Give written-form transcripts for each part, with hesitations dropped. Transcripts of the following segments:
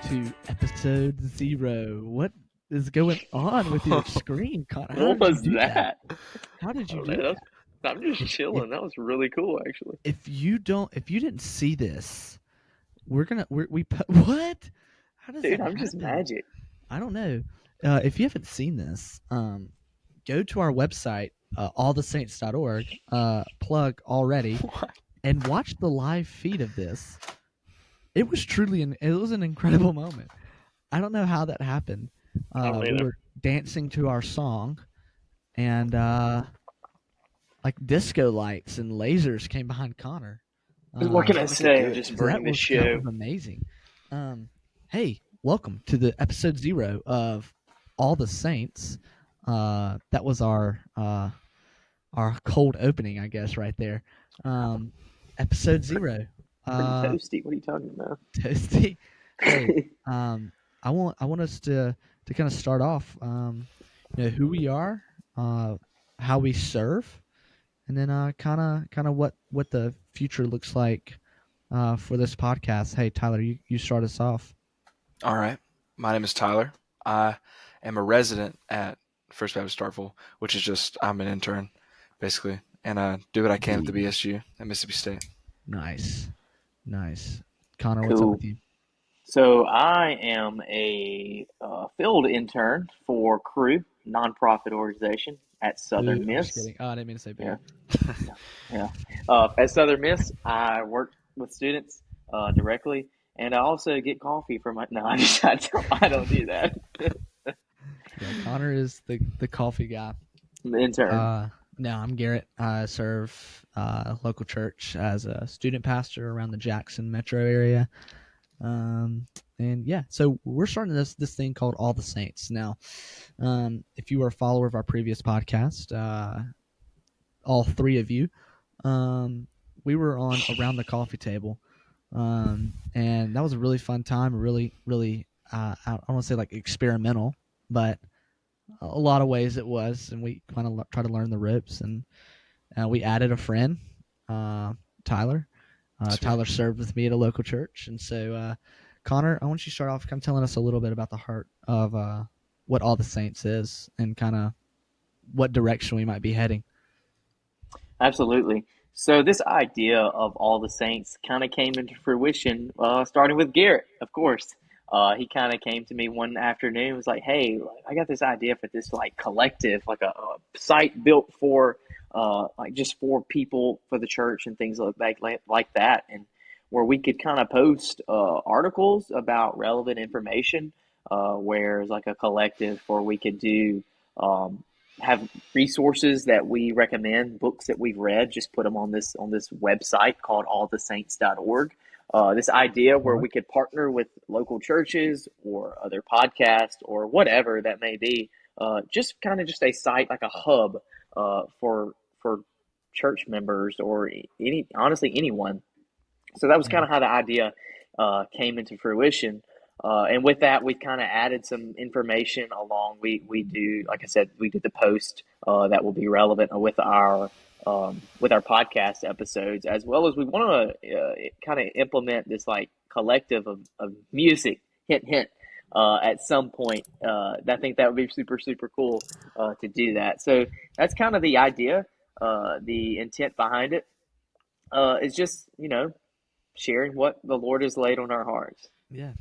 to episode 0. What is going on with your screen, Connor? How What did you was do that? that? How did you Oh do man, that? I'm just chilling. That was really cool, actually. If you didn't see this, what? How does Dude, that I'm just happen? magic. I don't know. If you haven't seen this, go to our website, allthesaints.org, plug already, What? and watch the live feed of this. It was truly an incredible moment. I don't know how that happened. I don't We either. were dancing to our song, and like disco lights and lasers came behind Connor. What can I Look at say? I'm this. just So bringing the that show. was amazing. Hey, welcome to the episode 0 of All the Saints. That was our cold opening, I guess, right there. Episode 0. Pretty toasty. What are you talking about? Toasty. Hey, I want us to kind of start off. Who we are, how we serve, and then kind of what the future looks like for this podcast. Hey, Tyler, you start us off. All right. My name is Tyler. I am a resident at First Baptist Starkville, which is just I'm an intern, basically, and I do what I can at the BSU at Mississippi State. Nice. Connor, what's up Cool. with you? So I am a field intern for Crew, nonprofit organization at Southern Boo, I'm just Miss. kidding. Oh, I didn't mean to say boo. Yeah. At Southern Miss, I work with students directly, and I also get coffee for my. No, I don't do that. Yeah, Connor is the coffee guy. I'm the intern. No, I'm Garrett. I serve local church as a student pastor around the Jackson metro area. And yeah, so we're starting this thing called All the Saints. Now, if you are a follower of our previous podcast, all 3 of you, we were on Around the Coffee Table. And that was a really fun time, really, I don't want to say like experimental, but a lot of ways it was, and we kind of try to learn the ropes, and we added a friend, Tyler. Tyler served with me at a local church, and so Connor, I want you to start off kind of telling us a little bit about the heart of what All the Saints is, and kind of what direction we might be heading. Absolutely. So this idea of all the saints kind of came into fruition, starting with Garrett, of course. He kind of came to me one afternoon and was like, "Hey, I got this idea for this like collective, like a site built for like just for people for the church and things like that, and where we could kind of post articles about relevant information, where it's like a collective where we could do." Have resources that we recommend, books that we've read, just put them on this website called allthesaints.org. This idea where we could partner with local churches or other podcasts or whatever that may be, just kind of just a site like a hub for church members or honestly anyone. So that was kind of how the idea came into fruition. And with that, we kind of added some information along. We do, like I said, we did the post that will be relevant with our podcast episodes, as well as we want to kind of implement this like collective of music. Hint, hint. At some point, I think that would be super cool to do that. So that's kind of the idea, the intent behind it. Is just sharing what the Lord has laid on our hearts. Yeah,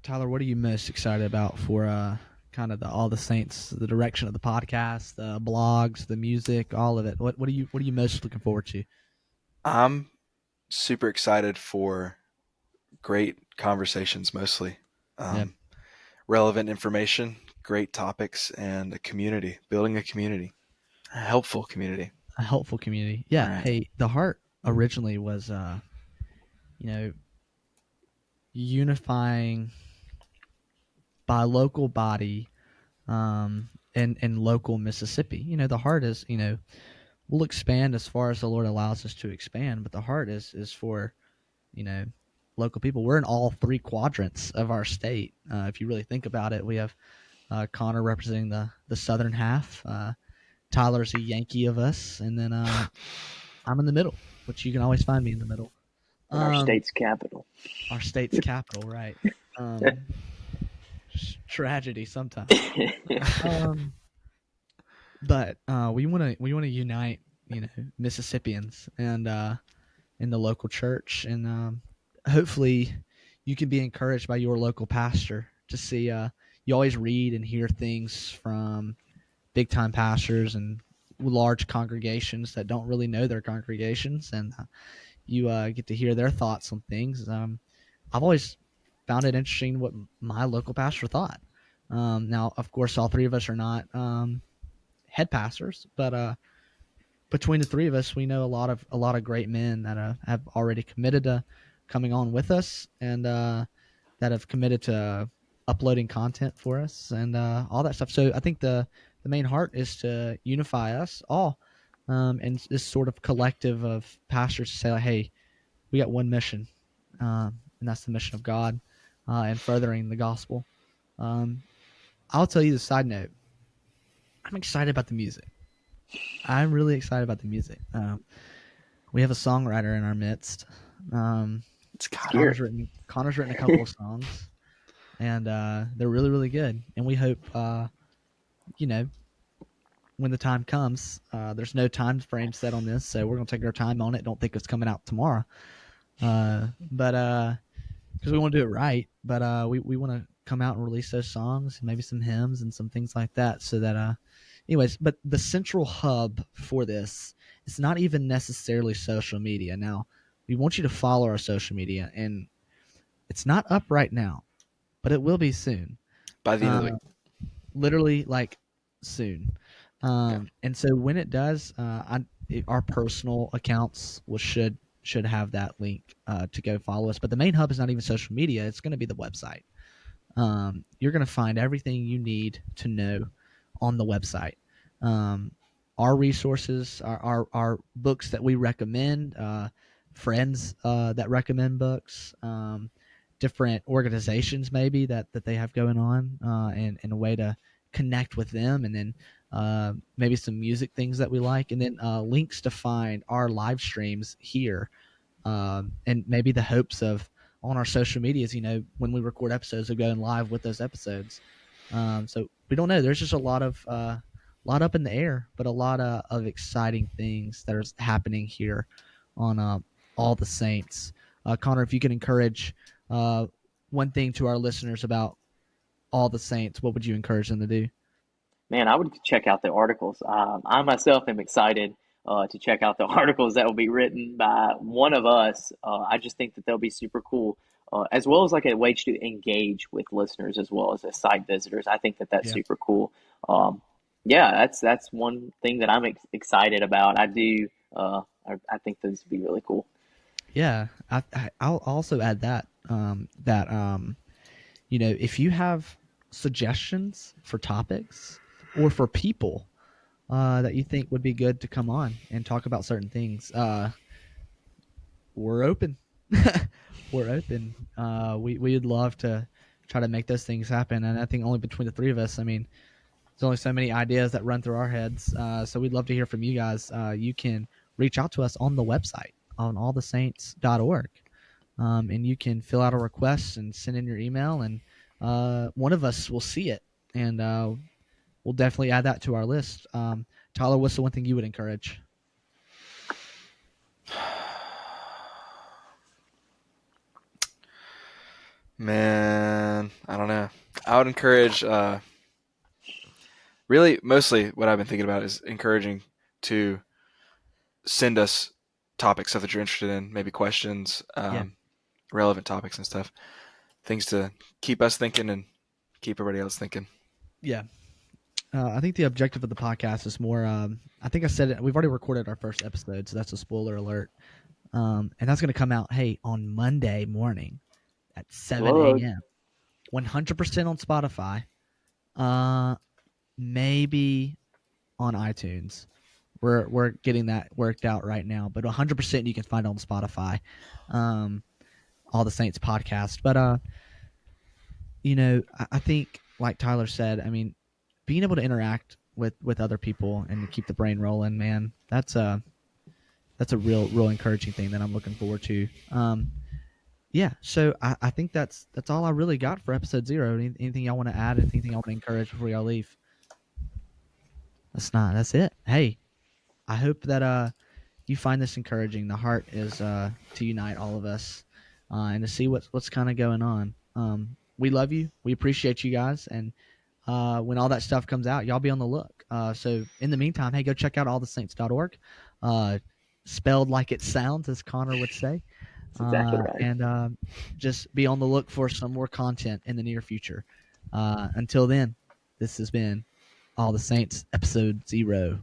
Tyler, what are you most excited about for kind of the All the Saints, the direction of the podcast, the blogs, the music, all of it? What are you most looking forward to? I'm super excited for great conversations, mostly relevant information, great topics, and a community, building a community, a helpful community. A helpful community. Yeah. Right. Hey, the heart originally was, unifying by local body, in local Mississippi. The heart is, we'll expand as far as the Lord allows us to expand, but the heart is for, local people. We're in all 3 quadrants of our state. If you really think about it, we have Connor representing the southern half. Tyler's a Yankee of us, and then I'm in the middle, which you can always find me in the middle. Our state's capital. Our state's capital, right? tragedy sometimes. But we want to unite, Mississippians and in the local church, and hopefully you can be encouraged by your local pastor to see. You always read and hear things from big time pastors and large congregations that don't really know their congregations, and you get to hear their thoughts on things. I've always found it interesting what my local pastor thought. Now, of course, all three of us are not head pastors, but between the three of us, we know a lot of great men that have already committed to coming on with us, and that have committed to uploading content for us and all that stuff. So I think the main heart is to unify us all, and this sort of collective of pastors to say, like, hey, we got one mission, and that's the mission of God and furthering the gospel. I'll tell you the side note. I'm excited about the music. I'm really excited about the music. We have a songwriter in our midst. It's Connor's written a couple of songs, and they're really, really good. And we hope, when the time comes, there's no time frame set on this, so we're gonna take our time on it. Don't think it's coming out tomorrow, but because we want to do it right. But we want to come out and release those songs, maybe some hymns and some things like that, so that anyways. But the central hub for this is not even necessarily social media. Now, we want you to follow our social media, and it's not up right now, but it will be soon. By the end of the week. Literally, like, soon. And so when it does, our personal accounts should have that link to go follow us. But the main hub is not even social media. It's going to be the website. You're going to find everything you need to know on the website. Our resources, our books that we recommend, friends that recommend books, different organizations maybe that they have going on, and a way to connect with them, and then maybe some music things that we like, and then links to find our live streams here, and maybe the hopes of on our social medias, when we record episodes, of going live with those episodes. So we don't know. There's just a lot up in the air, but a lot of exciting things that are happening here on All the Saints. Connor, if you could encourage one thing to our listeners about All the Saints, what would you encourage them to do? Man, I would check out the articles. I myself am excited to check out the articles that will be written by one of us. I just think that they'll be super cool, as well as like a way to engage with listeners as well as site visitors. I think that that's super cool. Yeah, that's one thing that I'm excited about. I do. I think those would be really cool. Yeah, I'll also add that if you have suggestions for topics or for people that you think would be good to come on and talk about certain things, we're open. We're open. We'd love to try to make those things happen, and I think only between the three of us, there's only so many ideas that run through our heads. So we'd love to hear from you guys. You can reach out to us on the website on allthesaints.org. And you can fill out a request and send in your email, and one of us will see it, and we'll definitely add that to our list. Tyler, what's the one thing you would encourage? Man, I don't know. I would encourage, really, mostly what I've been thinking about is encouraging to send us topics, stuff that you're interested in, maybe questions, relevant topics and stuff, things to keep us thinking and keep everybody else thinking. Yeah. I think the objective of the podcast is more, I think I said it, we've already recorded our first episode, so that's a spoiler alert. And that's going to come out, on Monday morning at 7 a.m. 100% on Spotify, maybe on iTunes. We're getting that worked out right now, but 100% you can find on Spotify, All the Saints podcast. But I think, like Tyler said, being able to interact with other people and keep the brain rolling, man, that's a real encouraging thing that I'm looking forward to. yeah, so I think that's all I really got for episode 0. Anything y'all want to add? Anything y'all want to encourage before y'all leave? That's it. Hey, I hope that you find this encouraging. The heart is to unite all of us and to see what's kind of going on. We love you. We appreciate you guys, and when all that stuff comes out, y'all be on the look. So in the meantime, hey, go check out allthesaints.org, spelled like it sounds, as Connor would say, That's exactly right. and just be on the look for some more content in the near future. Until then, this has been All the Saints, episode 0.